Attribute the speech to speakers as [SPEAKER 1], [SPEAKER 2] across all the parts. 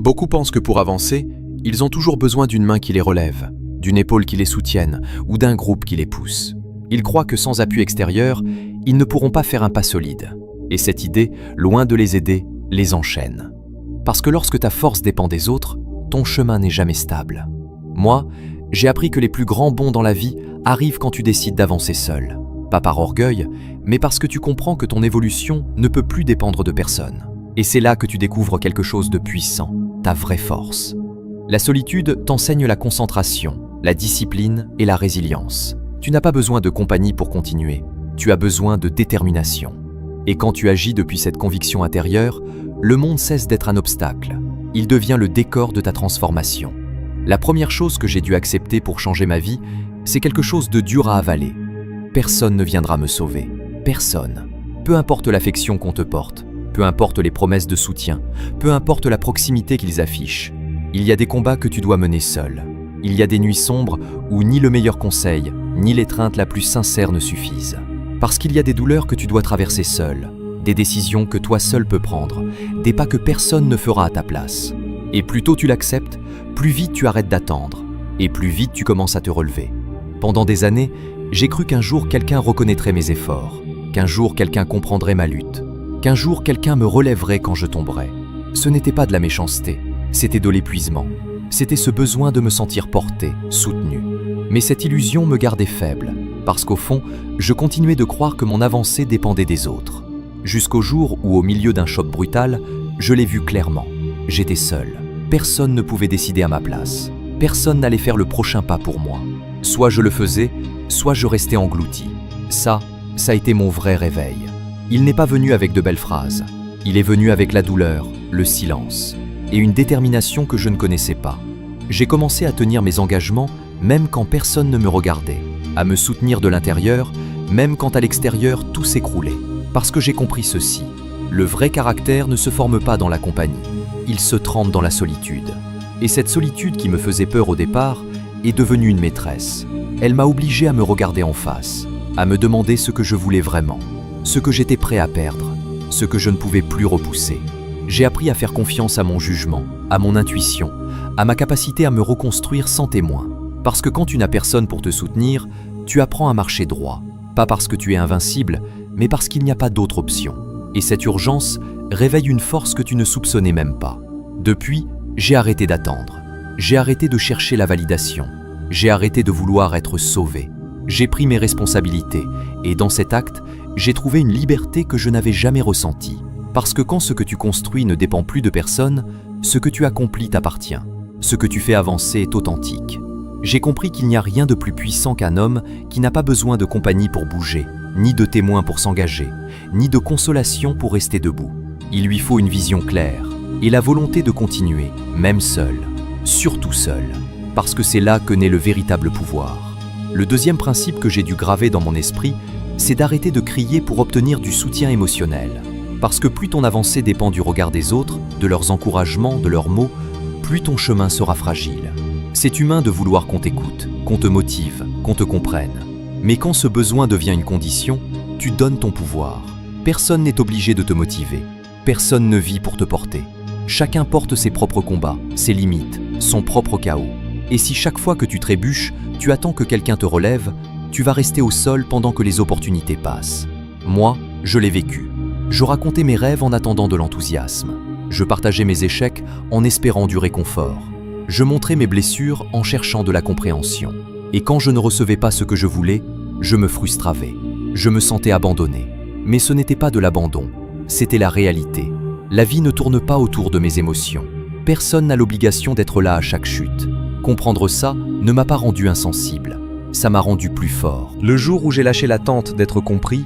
[SPEAKER 1] Beaucoup pensent que pour avancer, ils ont toujours besoin d'une main qui les relève, d'une épaule qui les soutienne ou d'un groupe qui les pousse. Ils croient que sans appui extérieur, ils ne pourront pas faire un pas solide. Et cette idée, loin de les aider, les enchaîne. Parce que lorsque ta force dépend des autres, ton chemin n'est jamais stable. Moi, j'ai appris que les plus grands bonds dans la vie arrivent quand tu décides d'avancer seul. Pas par orgueil, mais parce que tu comprends que ton évolution ne peut plus dépendre de personne. Et c'est là que tu découvres quelque chose de puissant, ta vraie force. La solitude t'enseigne la concentration, la discipline et la résilience. Tu n'as pas besoin de compagnie pour continuer, tu as besoin de détermination. Et quand tu agis depuis cette conviction intérieure, le monde cesse d'être un obstacle. Il devient le décor de ta transformation. La première chose que j'ai dû accepter pour changer ma vie, c'est quelque chose de dur à avaler. Personne ne viendra me sauver. Personne. Peu importe l'affection qu'on te porte, peu importe les promesses de soutien, peu importe la proximité qu'ils affichent. Il y a des combats que tu dois mener seul. Il y a des nuits sombres où ni le meilleur conseil, ni l'étreinte la plus sincère ne suffisent. Parce qu'il y a des douleurs que tu dois traverser seul, des décisions que toi seul peux prendre, des pas que personne ne fera à ta place. Et plus tôt tu l'acceptes, plus vite tu arrêtes d'attendre, et plus vite tu commences à te relever. Pendant des années, j'ai cru qu'un jour quelqu'un reconnaîtrait mes efforts, qu'un jour quelqu'un comprendrait ma lutte, qu'un jour quelqu'un me relèverait quand je tomberais. Ce n'était pas de la méchanceté, c'était de l'épuisement. C'était ce besoin de me sentir porté, soutenu. Mais cette illusion me gardait faible, parce qu'au fond, je continuais de croire que mon avancée dépendait des autres. Jusqu'au jour où, au milieu d'un choc brutal, je l'ai vu clairement. J'étais seul. Personne ne pouvait décider à ma place. Personne n'allait faire le prochain pas pour moi. Soit je le faisais, soit je restais englouti. Ça a été mon vrai réveil. Il n'est pas venu avec de belles phrases. Il est venu avec la douleur, le silence et une détermination que je ne connaissais pas. J'ai commencé à tenir mes engagements même quand personne ne me regardait, à me soutenir de l'intérieur, même quand à l'extérieur tout s'écroulait. Parce que j'ai compris ceci, le vrai caractère ne se forme pas dans la compagnie, il se trempe dans la solitude. Et cette solitude qui me faisait peur au départ est devenue une maîtresse. Elle m'a obligé à me regarder en face, à me demander ce que je voulais vraiment, ce que j'étais prêt à perdre, ce que je ne pouvais plus repousser. J'ai appris à faire confiance à mon jugement, à mon intuition, à ma capacité à me reconstruire sans témoin. Parce que quand tu n'as personne pour te soutenir, tu apprends à marcher droit. Pas parce que tu es invincible, mais parce qu'il n'y a pas d'autre option. Et cette urgence réveille une force que tu ne soupçonnais même pas. Depuis, j'ai arrêté d'attendre. J'ai arrêté de chercher la validation. J'ai arrêté de vouloir être sauvé. J'ai pris mes responsabilités et dans cet acte, j'ai trouvé une liberté que je n'avais jamais ressentie. Parce que quand ce que tu construis ne dépend plus de personne, ce que tu accomplis t'appartient. Ce que tu fais avancer est authentique. J'ai compris qu'il n'y a rien de plus puissant qu'un homme qui n'a pas besoin de compagnie pour bouger, ni de témoins pour s'engager, ni de consolation pour rester debout. Il lui faut une vision claire et la volonté de continuer, même seul, surtout seul, parce que c'est là que naît le véritable pouvoir. Le deuxième principe que j'ai dû graver dans mon esprit, c'est d'arrêter de crier pour obtenir du soutien émotionnel. Parce que plus ton avancée dépend du regard des autres, de leurs encouragements, de leurs mots, plus ton chemin sera fragile. C'est humain de vouloir qu'on t'écoute, qu'on te motive, qu'on te comprenne. Mais quand ce besoin devient une condition, tu donnes ton pouvoir. Personne n'est obligé de te motiver. Personne ne vit pour te porter. Chacun porte ses propres combats, ses limites, son propre chaos. Et si chaque fois que tu trébuches, tu attends que quelqu'un te relève, tu vas rester au sol pendant que les opportunités passent. Moi, je l'ai vécu. Je racontais mes rêves en attendant de l'enthousiasme. Je partageais mes échecs en espérant du réconfort. Je montrais mes blessures en cherchant de la compréhension. Et quand je ne recevais pas ce que je voulais, je me frustravais. Je me sentais abandonné. Mais ce n'était pas de l'abandon, c'était la réalité. La vie ne tourne pas autour de mes émotions. Personne n'a l'obligation d'être là à chaque chute. Comprendre ça ne m'a pas rendu insensible. Ça m'a rendu plus fort. Le jour où j'ai lâché l'attente d'être compris,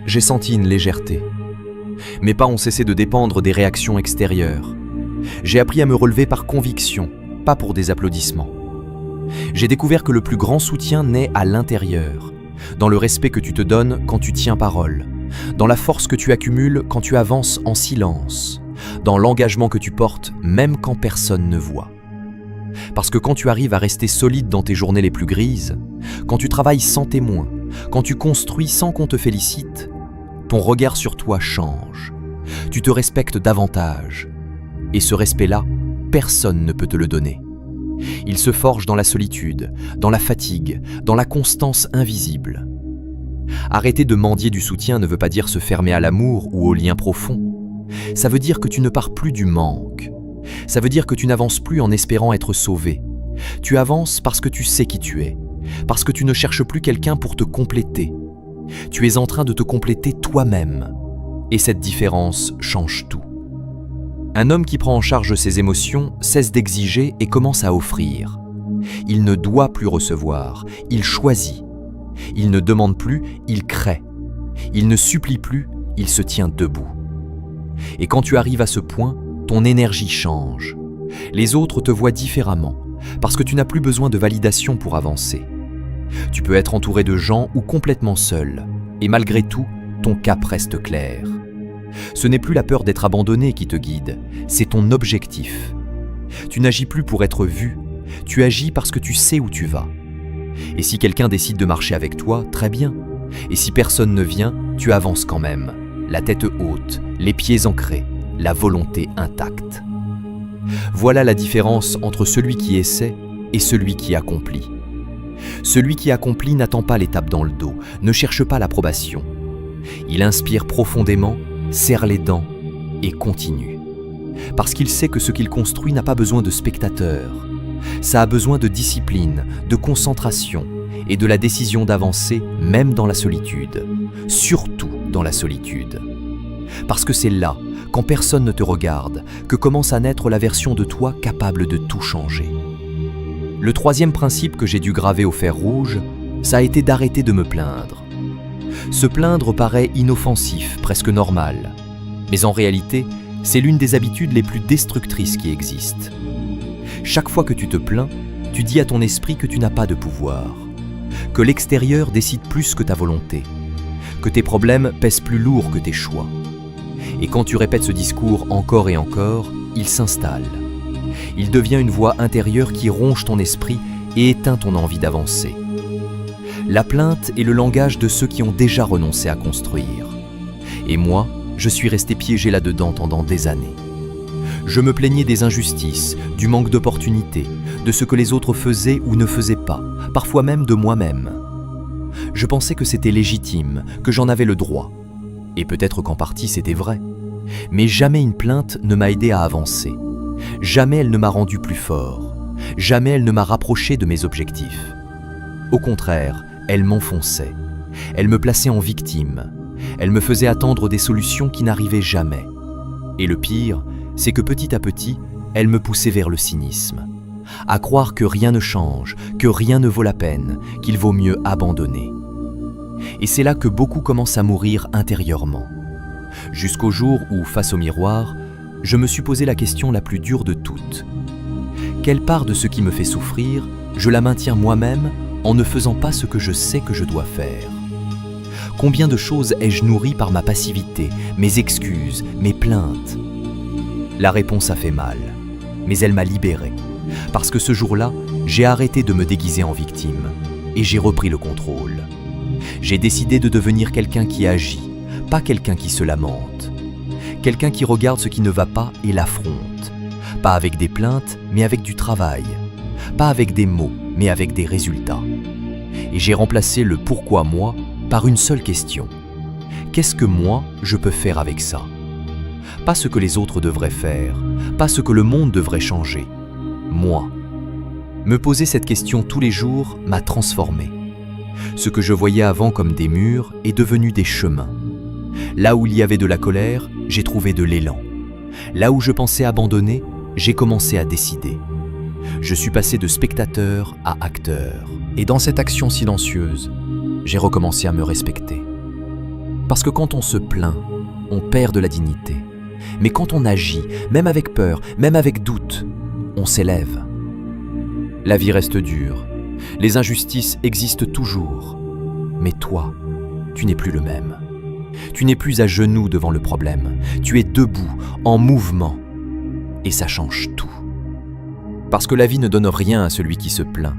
[SPEAKER 1] j'ai senti une légèreté. Mes pas ont cessé de dépendre des réactions extérieures. J'ai appris à me relever par conviction, pas pour des applaudissements. J'ai découvert que le plus grand soutien naît à l'intérieur, dans le respect que tu te donnes quand tu tiens parole, dans la force que tu accumules quand tu avances en silence, dans l'engagement que tu portes même quand personne ne voit. Parce que quand tu arrives à rester solide dans tes journées les plus grises, quand tu travailles sans témoin, quand tu construis sans qu'on te félicite, ton regard sur toi change. Tu te respectes davantage. Et ce respect-là, personne ne peut te le donner. Il se forge dans la solitude, dans la fatigue, dans la constance invisible. Arrêter de mendier du soutien ne veut pas dire se fermer à l'amour ou aux liens profonds. Ça veut dire que tu ne pars plus du manque. Ça veut dire que tu n'avances plus en espérant être sauvé. Tu avances parce que tu sais qui tu es, parce que tu ne cherches plus quelqu'un pour te compléter. Tu es en train de te compléter toi-même. Et cette différence change tout. Un homme qui prend en charge ses émotions cesse d'exiger et commence à offrir. Il ne doit plus recevoir, il choisit. Il ne demande plus, il crée. Il ne supplie plus, il se tient debout. Et quand tu arrives à ce point, ton énergie change. Les autres te voient différemment, parce que tu n'as plus besoin de validation pour avancer. Tu peux être entouré de gens ou complètement seul, et malgré tout, ton cap reste clair. Ce n'est plus la peur d'être abandonné qui te guide, c'est ton objectif. Tu n'agis plus pour être vu, tu agis parce que tu sais où tu vas. Et si quelqu'un décide de marcher avec toi, très bien. Et si personne ne vient, tu avances quand même, la tête haute, les pieds ancrés, la volonté intacte. Voilà la différence entre celui qui essaie et celui qui accomplit. Celui qui accomplit n'attend pas l'étape dans le dos, ne cherche pas l'approbation. Il inspire profondément, serre les dents et continue. Parce qu'il sait que ce qu'il construit n'a pas besoin de spectateurs. Ça a besoin de discipline, de concentration et de la décision d'avancer même dans la solitude. Surtout dans la solitude. Parce que c'est là, quand personne ne te regarde, que commence à naître la version de toi capable de tout changer. Le troisième principe que j'ai dû graver au fer rouge, ça a été d'arrêter de me plaindre. Se plaindre paraît inoffensif, presque normal. Mais en réalité, c'est l'une des habitudes les plus destructrices qui existent. Chaque fois que tu te plains, tu dis à ton esprit que tu n'as pas de pouvoir, que l'extérieur décide plus que ta volonté, que tes problèmes pèsent plus lourd que tes choix. Et quand tu répètes ce discours encore et encore, il s'installe. Il devient une voix intérieure qui ronge ton esprit et éteint ton envie d'avancer. La plainte est le langage de ceux qui ont déjà renoncé à construire. Et moi, je suis resté piégé là-dedans pendant des années. Je me plaignais des injustices, du manque d'opportunités, de ce que les autres faisaient ou ne faisaient pas, parfois même de moi-même. Je pensais que c'était légitime, que j'en avais le droit. Et peut-être qu'en partie c'était vrai. Mais jamais une plainte ne m'a aidé à avancer. Jamais elle ne m'a rendu plus fort. Jamais elle ne m'a rapproché de mes objectifs. Au contraire, elle m'enfonçait. Elle me plaçait en victime. Elle me faisait attendre des solutions qui n'arrivaient jamais. Et le pire, c'est que petit à petit, elle me poussait vers le cynisme. À croire que rien ne change, que rien ne vaut la peine, qu'il vaut mieux abandonner. Et c'est là que beaucoup commencent à mourir intérieurement. Jusqu'au jour où, face au miroir, je me suis posé la question la plus dure de toutes. Quelle part de ce qui me fait souffrir, je la maintiens moi-même en ne faisant pas ce que je sais que je dois faire? Combien de choses ai-je nourries par ma passivité, mes excuses, mes plaintes? La réponse a fait mal, mais elle m'a libéré. Parce que ce jour-là, j'ai arrêté de me déguiser en victime et j'ai repris le contrôle. J'ai décidé de devenir quelqu'un qui agit, pas quelqu'un qui se lamente. Quelqu'un qui regarde ce qui ne va pas et l'affronte. Pas avec des plaintes, mais avec du travail. Pas avec des mots, mais avec des résultats. Et j'ai remplacé le « pourquoi moi » par une seule question. Qu'est-ce que moi, je peux faire avec ça? Pas ce que les autres devraient faire, pas ce que le monde devrait changer. Moi. Me poser cette question tous les jours m'a transformé. Ce que je voyais avant comme des murs est devenu des chemins. Là où il y avait de la colère, j'ai trouvé de l'élan. Là où je pensais abandonner, j'ai commencé à décider. Je suis passé de spectateur à acteur. Et dans cette action silencieuse, j'ai recommencé à me respecter. Parce que quand on se plaint, on perd de la dignité. Mais quand on agit, même avec peur, même avec doute, on s'élève. La vie reste dure. Les injustices existent toujours. Mais toi, tu n'es plus le même. Tu n'es plus à genoux devant le problème. Tu es debout, en mouvement. Et ça change tout. Parce que la vie ne donne rien à celui qui se plaint.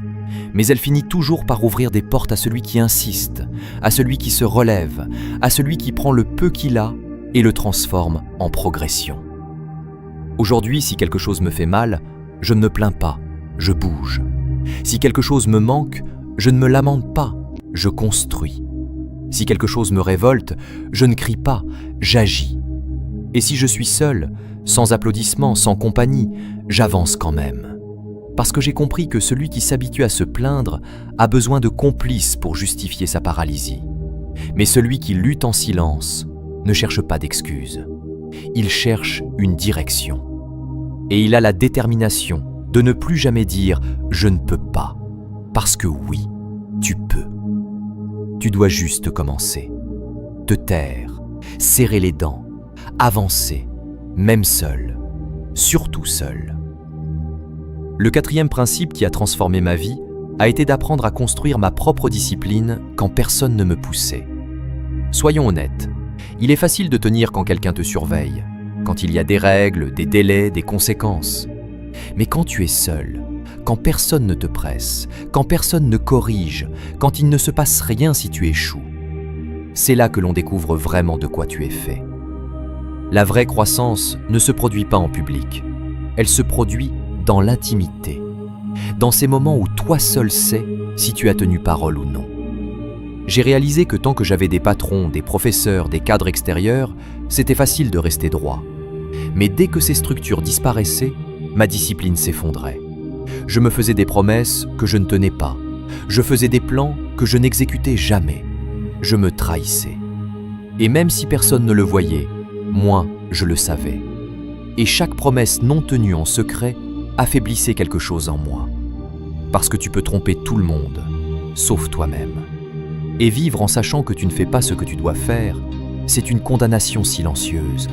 [SPEAKER 1] Mais elle finit toujours par ouvrir des portes à celui qui insiste, à celui qui se relève, à celui qui prend le peu qu'il a et le transforme en progression. Aujourd'hui, si quelque chose me fait mal, je ne me plains pas, je bouge. Si quelque chose me manque, je ne me lamente pas, je construis. Si quelque chose me révolte, je ne crie pas, j'agis. Et si je suis seul, sans applaudissements, sans compagnie, j'avance quand même. Parce que j'ai compris que celui qui s'habitue à se plaindre a besoin de complices pour justifier sa paralysie. Mais celui qui lutte en silence ne cherche pas d'excuses. Il cherche une direction. Et il a la détermination de ne plus jamais dire « je ne peux pas ». Parce que oui, tu peux. Tu dois juste commencer. Te taire, serrer les dents, avancer, même seul, surtout seul. Le 4e principe qui a transformé ma vie a été d'apprendre à construire ma propre discipline quand personne ne me poussait. Soyons honnêtes, il est facile de tenir quand quelqu'un te surveille, quand il y a des règles, des délais, des conséquences. Mais quand tu es seul, quand personne ne te presse, quand personne ne corrige, quand il ne se passe rien si tu échoues, c'est là que l'on découvre vraiment de quoi tu es fait. La vraie croissance ne se produit pas en public, elle se produit dans l'intimité, dans ces moments où toi seul sais si tu as tenu parole ou non. J'ai réalisé que tant que j'avais des patrons, des professeurs, des cadres extérieurs, c'était facile de rester droit. Mais dès que ces structures disparaissaient, ma discipline s'effondrait. Je me faisais des promesses que je ne tenais pas. Je faisais des plans que je n'exécutais jamais. Je me trahissais. Et même si personne ne le voyait, moi, je le savais. Et chaque promesse non tenue en secret affaiblissait quelque chose en moi. Parce que tu peux tromper tout le monde, sauf toi-même. Et vivre en sachant que tu ne fais pas ce que tu dois faire, c'est une condamnation silencieuse.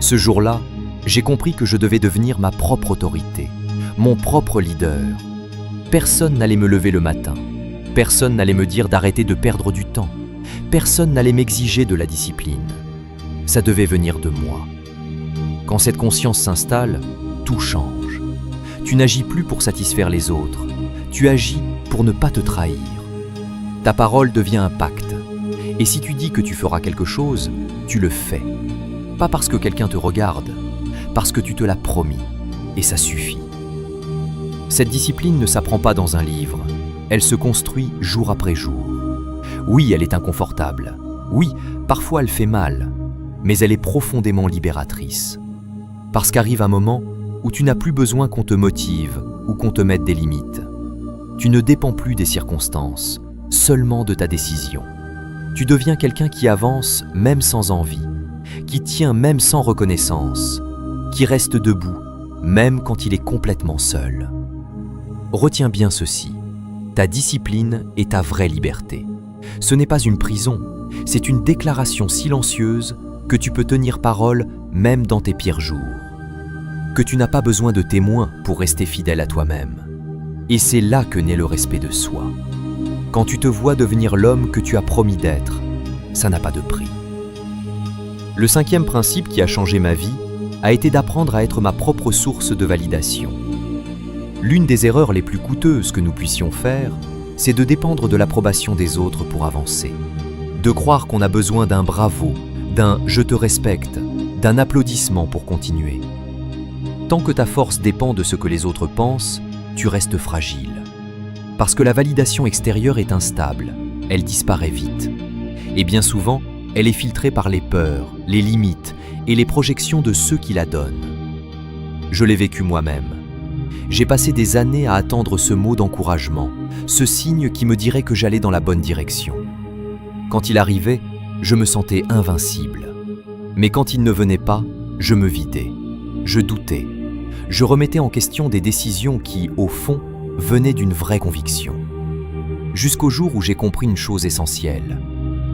[SPEAKER 1] Ce jour-là, j'ai compris que je devais devenir ma propre autorité, mon propre leader. Personne n'allait me lever le matin. Personne n'allait me dire d'arrêter de perdre du temps. Personne n'allait m'exiger de la discipline. Ça devait venir de moi. Quand cette conscience s'installe, tout change. Tu n'agis plus pour satisfaire les autres. Tu agis pour ne pas te trahir. Ta parole devient un pacte. Et si tu dis que tu feras quelque chose, tu le fais. Pas parce que quelqu'un te regarde, parce que tu te l'as promis. Et ça suffit. Cette discipline ne s'apprend pas dans un livre. Elle se construit jour après jour. Oui, elle est inconfortable. Oui, parfois elle fait mal. Mais elle est profondément libératrice. Parce qu'arrive un moment où tu n'as plus besoin qu'on te motive ou qu'on te mette des limites. Tu ne dépends plus des circonstances, seulement de ta décision. Tu deviens quelqu'un qui avance même sans envie, qui tient même sans reconnaissance, qui reste debout même quand il est complètement seul. Retiens bien ceci, ta discipline est ta vraie liberté. Ce n'est pas une prison, c'est une déclaration silencieuse que tu peux tenir parole même dans tes pires jours. Que tu n'as pas besoin de témoins pour rester fidèle à toi-même. Et c'est là que naît le respect de soi. Quand tu te vois devenir l'homme que tu as promis d'être, ça n'a pas de prix. Le 5e principe qui a changé ma vie a été d'apprendre à être ma propre source de validation. L'une des erreurs les plus coûteuses que nous puissions faire, c'est de dépendre de l'approbation des autres pour avancer. De croire qu'on a besoin d'un bravo, d'un « je te respecte », d'un applaudissement pour continuer. Tant que ta force dépend de ce que les autres pensent, tu restes fragile. Parce que la validation extérieure est instable, elle disparaît vite. Et bien souvent, elle est filtrée par les peurs, les limites et les projections de ceux qui la donnent. Je l'ai vécu moi-même. J'ai passé des années à attendre ce mot d'encouragement, ce signe qui me dirait que j'allais dans la bonne direction. Quand il arrivait, je me sentais invincible. Mais quand il ne venait pas, je me vidais, je doutais, je remettais en question des décisions qui, au fond, venaient d'une vraie conviction. Jusqu'au jour où j'ai compris une chose essentielle.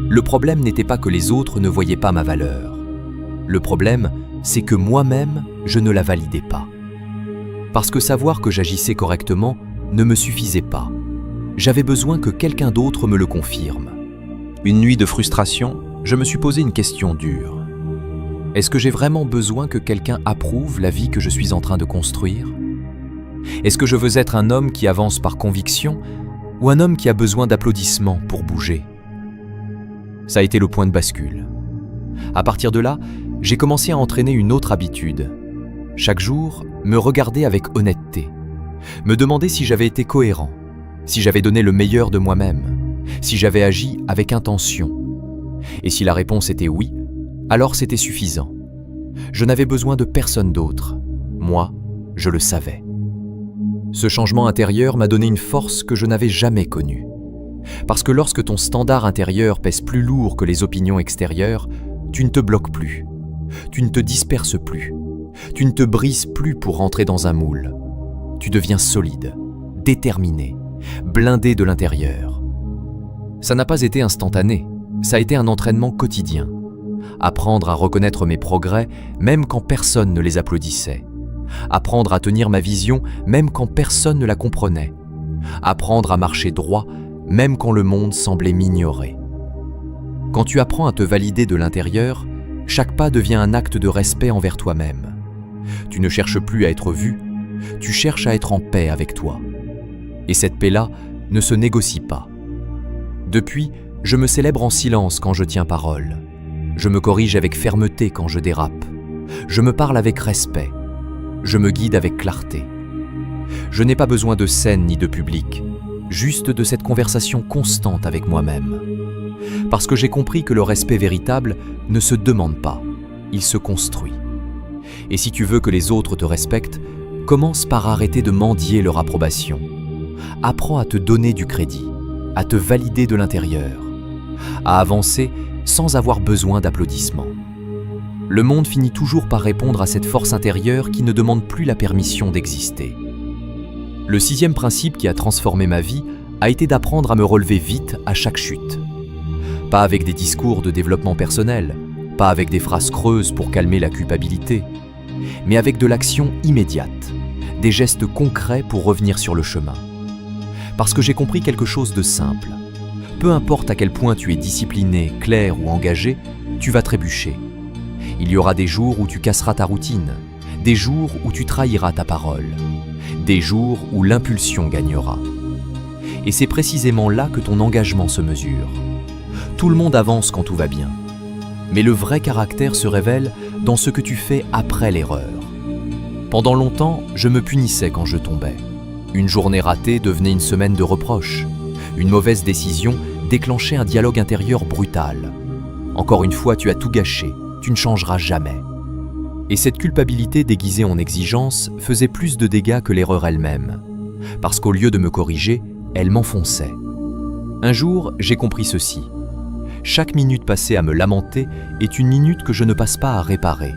[SPEAKER 1] Le problème n'était pas que les autres ne voyaient pas ma valeur. Le problème, c'est que moi-même, je ne la validais pas. Parce que savoir que j'agissais correctement ne me suffisait pas. J'avais besoin que quelqu'un d'autre me le confirme. Une nuit de frustration, je me suis posé une question dure. Est-ce que j'ai vraiment besoin que quelqu'un approuve la vie que je suis en train de construire ? Est-ce que je veux être un homme qui avance par conviction ou un homme qui a besoin d'applaudissements pour bouger ? Ça a été le point de bascule. À partir de là, j'ai commencé à entraîner une autre habitude, Chaque jour, me regarder avec honnêteté, me demander si j'avais été cohérent, si j'avais donné le meilleur de moi-même, si j'avais agi avec intention. Et si la réponse était oui, alors c'était suffisant. Je n'avais besoin de personne d'autre. Moi, je le savais. Ce changement intérieur m'a donné une force que je n'avais jamais connue. Parce que lorsque ton standard intérieur pèse plus lourd que les opinions extérieures, tu ne te bloques plus, tu ne te disperses plus, tu ne te brises plus pour rentrer dans un moule. Tu deviens solide, déterminé, blindé de l'intérieur. Ça n'a pas été instantané, ça a été un entraînement quotidien. Apprendre à reconnaître mes progrès même quand personne ne les applaudissait. Apprendre à tenir ma vision même quand personne ne la comprenait. Apprendre à marcher droit même quand le monde semblait m'ignorer. Quand tu apprends à te valider de l'intérieur, chaque pas devient un acte de respect envers toi-même. Tu ne cherches plus à être vu, tu cherches à être en paix avec toi. Et cette paix-là ne se négocie pas. Depuis, je me célèbre en silence quand je tiens parole. Je me corrige avec fermeté quand je dérape. Je me parle avec respect. Je me guide avec clarté. Je n'ai pas besoin de scène ni de public, juste de cette conversation constante avec moi-même. Parce que j'ai compris que le respect véritable ne se demande pas, il se construit. Et si tu veux que les autres te respectent, commence par arrêter de mendier leur approbation. Apprends à te donner du crédit, à te valider de l'intérieur, à avancer sans avoir besoin d'applaudissements. Le monde finit toujours par répondre à cette force intérieure qui ne demande plus la permission d'exister. Le 6e principe qui a transformé ma vie a été d'apprendre à me relever vite à chaque chute. Pas avec des discours de développement personnel, pas avec des phrases creuses pour calmer la culpabilité, mais avec de l'action immédiate, des gestes concrets pour revenir sur le chemin. Parce que j'ai compris quelque chose de simple. Peu importe à quel point tu es discipliné, clair ou engagé, tu vas trébucher. Il y aura des jours où tu casseras ta routine, des jours où tu trahiras ta parole, des jours où l'impulsion gagnera. Et c'est précisément là que ton engagement se mesure. Tout le monde avance quand tout va bien. Mais le vrai caractère se révèle dans ce que tu fais après l'erreur. Pendant longtemps, je me punissais quand je tombais. Une journée ratée devenait une semaine de reproches. Une mauvaise décision déclenchait un dialogue intérieur brutal. Encore une fois, tu as tout gâché, tu ne changeras jamais. Et cette culpabilité déguisée en exigence faisait plus de dégâts que l'erreur elle-même. Parce qu'au lieu de me corriger, elle m'enfonçait. Un jour, j'ai compris ceci. Chaque minute passée à me lamenter est une minute que je ne passe pas à réparer.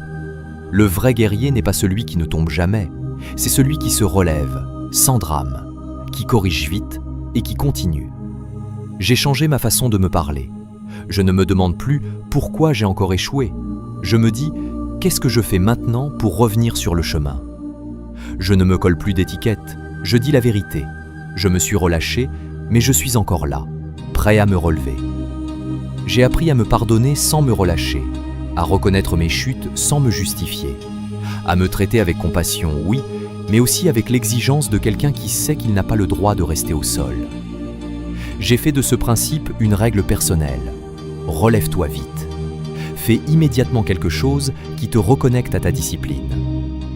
[SPEAKER 1] Le vrai guerrier n'est pas celui qui ne tombe jamais, c'est celui qui se relève, sans drame, qui corrige vite et qui continue. J'ai changé ma façon de me parler. Je ne me demande plus pourquoi j'ai encore échoué. Je me dis, qu'est-ce que je fais maintenant pour revenir sur le chemin ? Je ne me colle plus d'étiquette, je dis la vérité. Je me suis relâché, mais je suis encore là, prêt à me relever. J'ai appris à me pardonner sans me relâcher, à reconnaître mes chutes sans me justifier, à me traiter avec compassion, oui, mais aussi avec l'exigence de quelqu'un qui sait qu'il n'a pas le droit de rester au sol. J'ai fait de ce principe une règle personnelle. Relève-toi vite. Fais immédiatement quelque chose qui te reconnecte à ta discipline.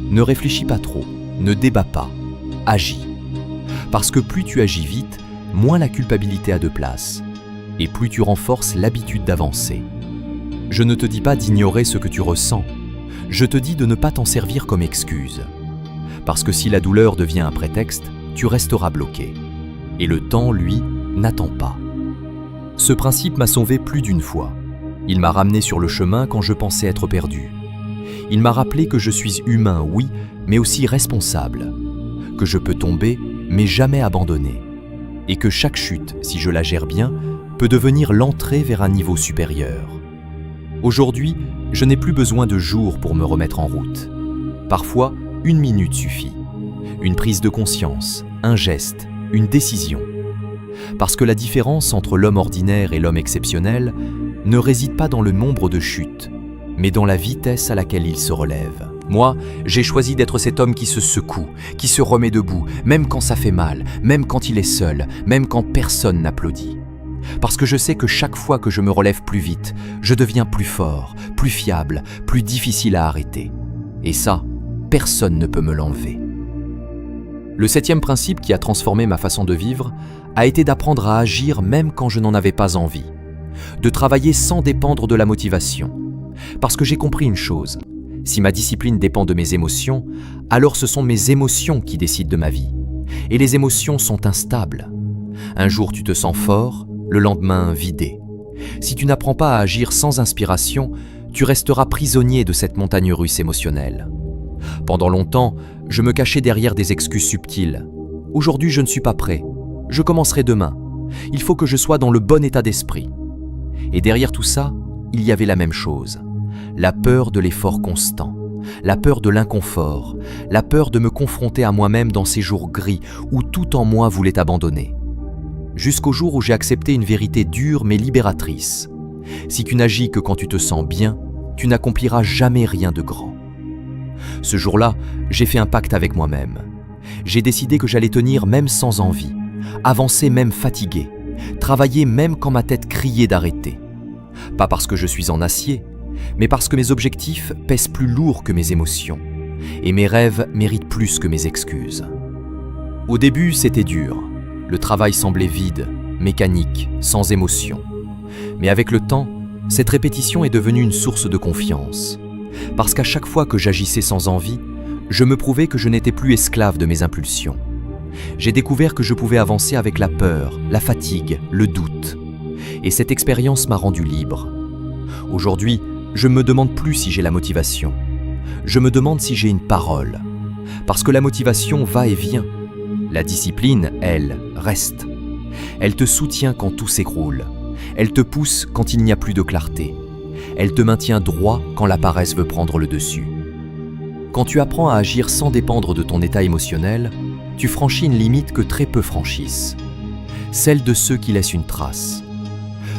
[SPEAKER 1] Ne réfléchis pas trop, ne débats pas, agis. Parce que plus tu agis vite, moins la culpabilité a de place, et plus tu renforces l'habitude d'avancer. Je ne te dis pas d'ignorer ce que tu ressens, je te dis de ne pas t'en servir comme excuse. Parce que si la douleur devient un prétexte, tu resteras bloqué. Et le temps, lui, n'attend pas. Ce principe m'a sauvé plus d'une fois. Il m'a ramené sur le chemin quand je pensais être perdu. Il m'a rappelé que je suis humain, oui, mais aussi responsable. Que je peux tomber, mais jamais abandonner. Et que chaque chute, si je la gère bien, peut devenir l'entrée vers un niveau supérieur. Aujourd'hui, je n'ai plus besoin de jours pour me remettre en route. Parfois, 1 minute suffit. Une prise de conscience, un geste, une décision. Parce que la différence entre l'homme ordinaire et l'homme exceptionnel ne réside pas dans le nombre de chutes, mais dans la vitesse à laquelle il se relève. Moi, j'ai choisi d'être cet homme qui se secoue, qui se remet debout, même quand ça fait mal, même quand il est seul, même quand personne n'applaudit. Parce que je sais que chaque fois que je me relève plus vite, je deviens plus fort, plus fiable, plus difficile à arrêter. Et ça, personne ne peut me l'enlever. Le 7e principe qui a transformé ma façon de vivre a été d'apprendre à agir même quand je n'en avais pas envie, de travailler sans dépendre de la motivation. Parce que j'ai compris une chose, si ma discipline dépend de mes émotions, alors ce sont mes émotions qui décident de ma vie. Et les émotions sont instables. Un jour tu te sens fort, le lendemain vidé. Si tu n'apprends pas à agir sans inspiration, tu resteras prisonnier de cette montagne russe émotionnelle. Pendant longtemps, je me cachais derrière des excuses subtiles. Aujourd'hui, je ne suis pas prêt. Je commencerai demain. Il faut que je sois dans le bon état d'esprit. Et derrière tout ça, il y avait la même chose. La peur de l'effort constant, la peur de l'inconfort, la peur de me confronter à moi-même dans ces jours gris où tout en moi voulait abandonner. Jusqu'au jour où j'ai accepté une vérité dure mais libératrice. Si tu n'agis que quand tu te sens bien, tu n'accompliras jamais rien de grand. Ce jour-là, j'ai fait un pacte avec moi-même. J'ai décidé que j'allais tenir même sans envie, avancer même fatigué, travailler même quand ma tête criait d'arrêter. Pas parce que je suis en acier, mais parce que mes objectifs pèsent plus lourd que mes émotions, et mes rêves méritent plus que mes excuses. Au début, c'était dur. Le travail semblait vide, mécanique, sans émotion. Mais avec le temps, cette répétition est devenue une source de confiance. Parce qu'à chaque fois que j'agissais sans envie, je me prouvais que je n'étais plus esclave de mes impulsions. J'ai découvert que je pouvais avancer avec la peur, la fatigue, le doute. Et cette expérience m'a rendu libre. Aujourd'hui, je ne me demande plus si j'ai la motivation. Je me demande si j'ai une parole. Parce que la motivation va et vient. La discipline, elle, reste. Elle te soutient quand tout s'écroule. Elle te pousse quand il n'y a plus de clarté. Elle te maintient droit quand la paresse veut prendre le dessus. Quand tu apprends à agir sans dépendre de ton état émotionnel, tu franchis une limite que très peu franchissent. Celle de ceux qui laissent une trace.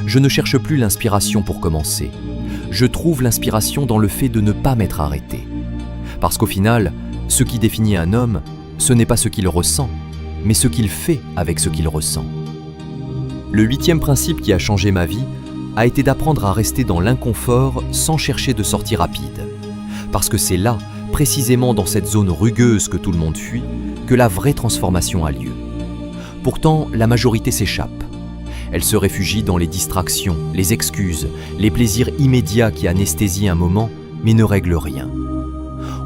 [SPEAKER 1] Je ne cherche plus l'inspiration pour commencer. Je trouve l'inspiration dans le fait de ne pas m'être arrêté. Parce qu'au final, ce qui définit un homme, ce n'est pas ce qu'il ressent, mais ce qu'il fait avec ce qu'il ressent. Le 8e principe qui a changé ma vie a été d'apprendre à rester dans l'inconfort sans chercher de sortie rapide. Parce que c'est là, précisément dans cette zone rugueuse que tout le monde fuit, que la vraie transformation a lieu. Pourtant, la majorité s'échappe. Elle se réfugie dans les distractions, les excuses, les plaisirs immédiats qui anesthésient un moment, mais ne règlent rien.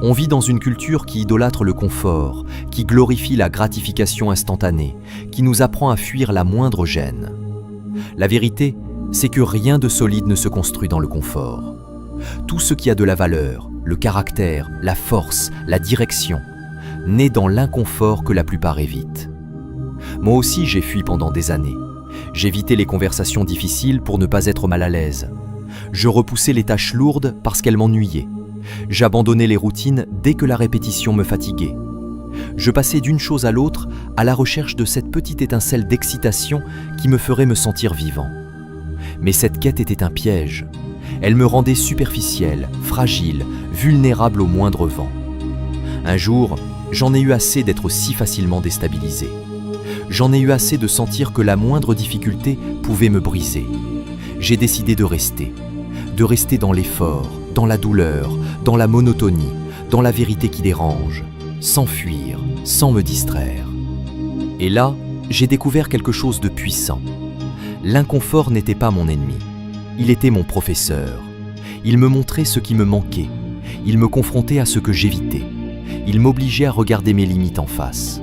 [SPEAKER 1] On vit dans une culture qui idolâtre le confort, qui glorifie la gratification instantanée, qui nous apprend à fuir la moindre gêne. La vérité, c'est que rien de solide ne se construit dans le confort. Tout ce qui a de la valeur, le caractère, la force, la direction, naît dans l'inconfort que la plupart évitent. Moi aussi, j'ai fui pendant des années. J'évitais les conversations difficiles pour ne pas être mal à l'aise. Je repoussais les tâches lourdes parce qu'elles m'ennuyaient. J'abandonnais les routines dès que la répétition me fatiguait. Je passais d'une chose à l'autre à la recherche de cette petite étincelle d'excitation qui me ferait me sentir vivant. Mais cette quête était un piège. Elle me rendait superficiel, fragile, vulnérable au moindre vent. Un jour, j'en ai eu assez d'être si facilement déstabilisé. J'en ai eu assez de sentir que la moindre difficulté pouvait me briser. J'ai décidé de rester dans l'effort, dans la douleur, dans la monotonie, dans la vérité qui dérange, sans fuir, sans me distraire. Et là, j'ai découvert quelque chose de puissant. L'inconfort n'était pas mon ennemi, il était mon professeur. Il me montrait ce qui me manquait, il me confrontait à ce que j'évitais, il m'obligeait à regarder mes limites en face.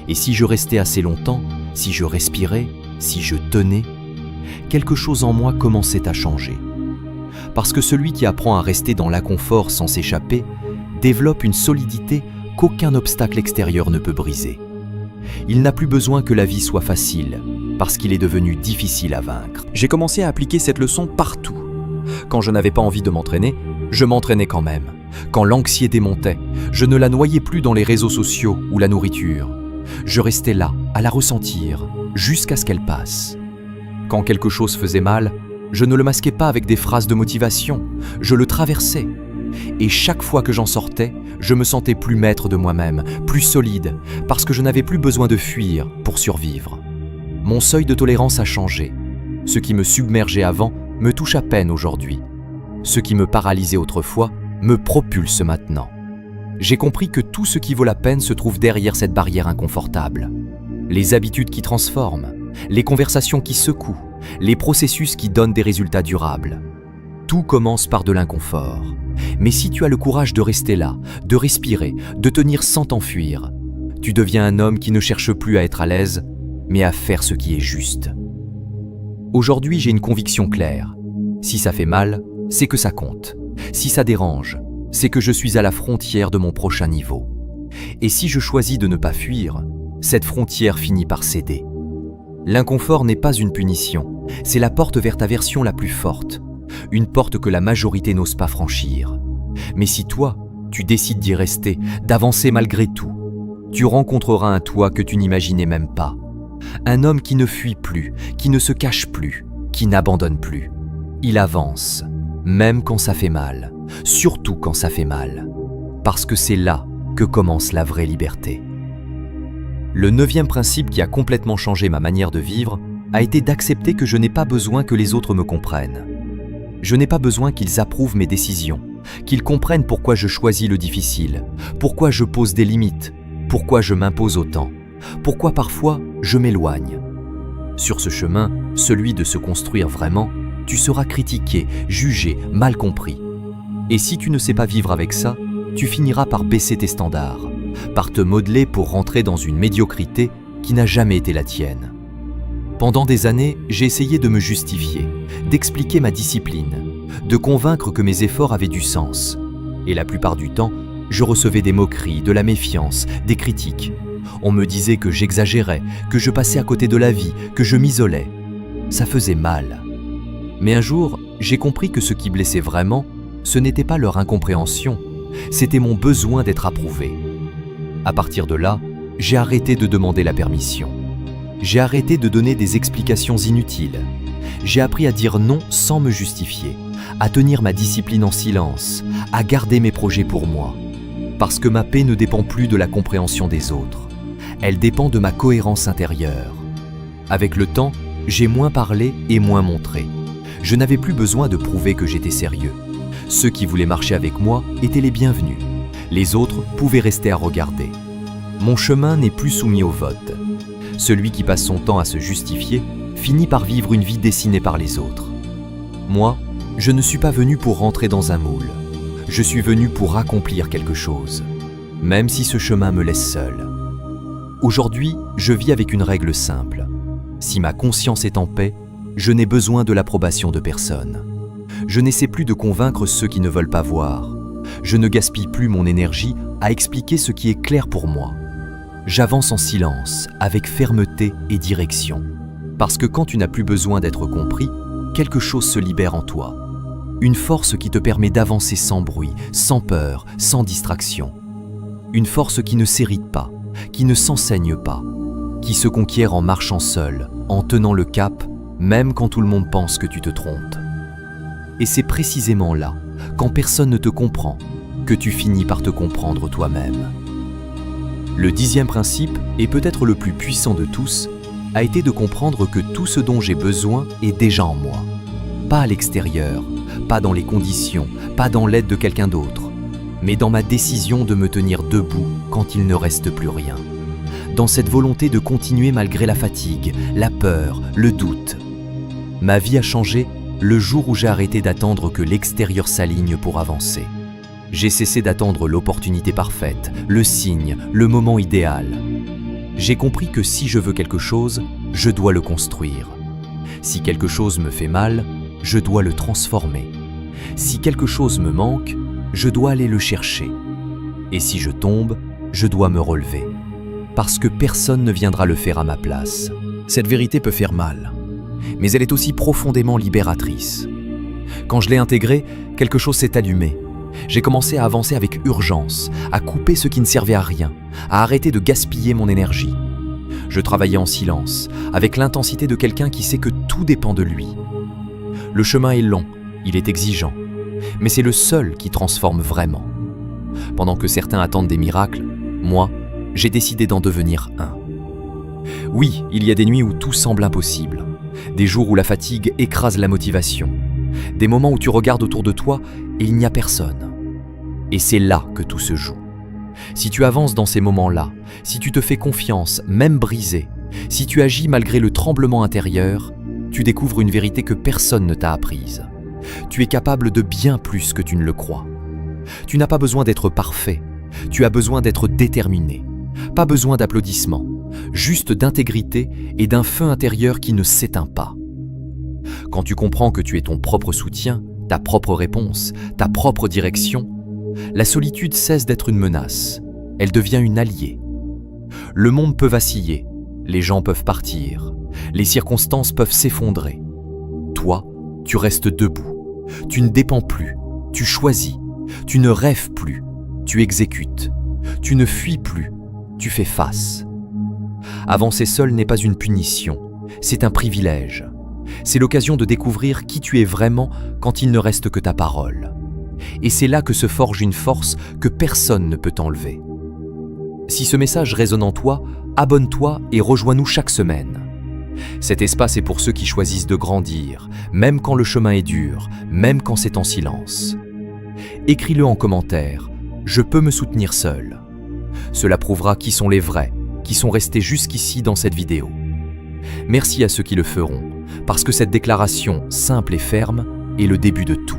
[SPEAKER 1] Et si je restais assez longtemps, si je respirais, si je tenais, quelque chose en moi commençait à changer. Parce que celui qui apprend à rester dans l'inconfort sans s'échapper développe une solidité qu'aucun obstacle extérieur ne peut briser. Il n'a plus besoin que la vie soit facile, parce qu'il est devenu difficile à vaincre. J'ai commencé à appliquer cette leçon partout. Quand je n'avais pas envie de m'entraîner, je m'entraînais quand même. Quand l'anxiété montait, je ne la noyais plus dans les réseaux sociaux ou la nourriture. Je restais là, à la ressentir, jusqu'à ce qu'elle passe. Quand quelque chose faisait mal, je ne le masquais pas avec des phrases de motivation, je le traversais. Et chaque fois que j'en sortais, je me sentais plus maître de moi-même, plus solide, parce que je n'avais plus besoin de fuir pour survivre. Mon seuil de tolérance a changé. Ce qui me submergeait avant me touche à peine aujourd'hui. Ce qui me paralysait autrefois me propulse maintenant. J'ai compris que tout ce qui vaut la peine se trouve derrière cette barrière inconfortable. Les habitudes qui transforment, les conversations qui secouent, les processus qui donnent des résultats durables. Tout commence par de l'inconfort. Mais si tu as le courage de rester là, de respirer, de tenir sans t'enfuir, tu deviens un homme qui ne cherche plus à être à l'aise, mais à faire ce qui est juste. Aujourd'hui, j'ai une conviction claire. Si ça fait mal, c'est que ça compte. Si ça dérange, c'est que je suis à la frontière de mon prochain niveau. Et si je choisis de ne pas fuir, cette frontière finit par céder. L'inconfort n'est pas une punition, c'est la porte vers ta version la plus forte. Une porte que la majorité n'ose pas franchir. Mais si toi, tu décides d'y rester, d'avancer malgré tout, tu rencontreras un toi que tu n'imaginais même pas. Un homme qui ne fuit plus, qui ne se cache plus, qui n'abandonne plus. Il avance, même quand ça fait mal, surtout quand ça fait mal. Parce que c'est là que commence la vraie liberté. Le 9e principe qui a complètement changé ma manière de vivre a été d'accepter que je n'ai pas besoin que les autres me comprennent. Je n'ai pas besoin qu'ils approuvent mes décisions, qu'ils comprennent pourquoi je choisis le difficile, pourquoi je pose des limites, pourquoi je m'impose autant, pourquoi parfois je m'éloigne. Sur ce chemin, celui de se construire vraiment, tu seras critiqué, jugé, mal compris. Et si tu ne sais pas vivre avec ça, tu finiras par baisser tes standards, par te modeler pour rentrer dans une médiocrité qui n'a jamais été la tienne. Pendant des années, j'ai essayé de me justifier, d'expliquer ma discipline, de convaincre que mes efforts avaient du sens. Et la plupart du temps, je recevais des moqueries, de la méfiance, des critiques. On me disait que j'exagérais, que je passais à côté de la vie, que je m'isolais. Ça faisait mal. Mais un jour, j'ai compris que ce qui blessait vraiment, ce n'était pas leur incompréhension, c'était mon besoin d'être approuvé. À partir de là, j'ai arrêté de demander la permission. J'ai arrêté de donner des explications inutiles. J'ai appris à dire non sans me justifier, à tenir ma discipline en silence, à garder mes projets pour moi. Parce que ma paix ne dépend plus de la compréhension des autres. Elle dépend de ma cohérence intérieure. Avec le temps, j'ai moins parlé et moins montré. Je n'avais plus besoin de prouver que j'étais sérieux. Ceux qui voulaient marcher avec moi étaient les bienvenus. Les autres pouvaient rester à regarder. Mon chemin n'est plus soumis au vote. Celui qui passe son temps à se justifier finit par vivre une vie dessinée par les autres. Moi, je ne suis pas venu pour rentrer dans un moule. Je suis venu pour accomplir quelque chose, même si ce chemin me laisse seul. Aujourd'hui, je vis avec une règle simple. Si ma conscience est en paix, je n'ai besoin de l'approbation de personne. Je n'essaie plus de convaincre ceux qui ne veulent pas voir. Je ne gaspille plus mon énergie à expliquer ce qui est clair pour moi. J'avance en silence, avec fermeté et direction. Parce que quand tu n'as plus besoin d'être compris, quelque chose se libère en toi. Une force qui te permet d'avancer sans bruit, sans peur, sans distraction. Une force qui ne s'hérite pas, qui ne s'enseigne pas, qui se conquiert en marchant seul, en tenant le cap, même quand tout le monde pense que tu te trompes. Et c'est précisément là, quand personne ne te comprend, que tu finis par te comprendre toi-même. Le 10e principe, et peut-être le plus puissant de tous, a été de comprendre que tout ce dont j'ai besoin est déjà en moi. Pas à l'extérieur, pas dans les conditions, pas dans l'aide de quelqu'un d'autre, mais dans ma décision de me tenir debout quand il ne reste plus rien. Dans cette volonté de continuer malgré la fatigue, la peur, le doute. Ma vie a changé le jour où j'ai arrêté d'attendre que l'extérieur s'aligne pour avancer. J'ai cessé d'attendre l'opportunité parfaite, le signe, le moment idéal. J'ai compris que si je veux quelque chose, je dois le construire. Si quelque chose me fait mal, je dois le transformer. Si quelque chose me manque, je dois aller le chercher. Et si je tombe, je dois me relever. Parce que personne ne viendra le faire à ma place. Cette vérité peut faire mal, mais elle est aussi profondément libératrice. Quand je l'ai intégrée, quelque chose s'est allumé. J'ai commencé à avancer avec urgence, à couper ce qui ne servait à rien, à arrêter de gaspiller mon énergie. Je travaillais en silence, avec l'intensité de quelqu'un qui sait que tout dépend de lui. Le chemin est long, il est exigeant, mais c'est le seul qui transforme vraiment. Pendant que certains attendent des miracles, moi, j'ai décidé d'en devenir un. Oui, il y a des nuits où tout semble impossible, des jours où la fatigue écrase la motivation, des moments où tu regardes autour de toi et il n'y a personne. Et c'est là que tout se joue. Si tu avances dans ces moments-là, si tu te fais confiance, même brisé, si tu agis malgré le tremblement intérieur, tu découvres une vérité que personne ne t'a apprise. Tu es capable de bien plus que tu ne le crois. Tu n'as pas besoin d'être parfait, tu as besoin d'être déterminé. Pas besoin d'applaudissements, juste d'intégrité et d'un feu intérieur qui ne s'éteint pas. Quand tu comprends que tu es ton propre soutien, ta propre réponse, ta propre direction, la solitude cesse d'être une menace, elle devient une alliée. Le monde peut vaciller, les gens peuvent partir, les circonstances peuvent s'effondrer. Toi, tu restes debout, tu ne dépends plus, tu choisis, tu ne rêves plus, tu exécutes, tu ne fuis plus, tu fais face. Avancer seul n'est pas une punition, c'est un privilège. C'est l'occasion de découvrir qui tu es vraiment quand il ne reste que ta parole. Et c'est là que se forge une force que personne ne peut t'enlever. Si ce message résonne en toi, abonne-toi et rejoins-nous chaque semaine. Cet espace est pour ceux qui choisissent de grandir, même quand le chemin est dur, même quand c'est en silence. Écris-le en commentaire, je peux me soutenir seul. Cela prouvera qui sont les vrais, qui sont restés jusqu'ici dans cette vidéo. Merci à ceux qui le feront, parce que cette déclaration simple et ferme est le début de tout.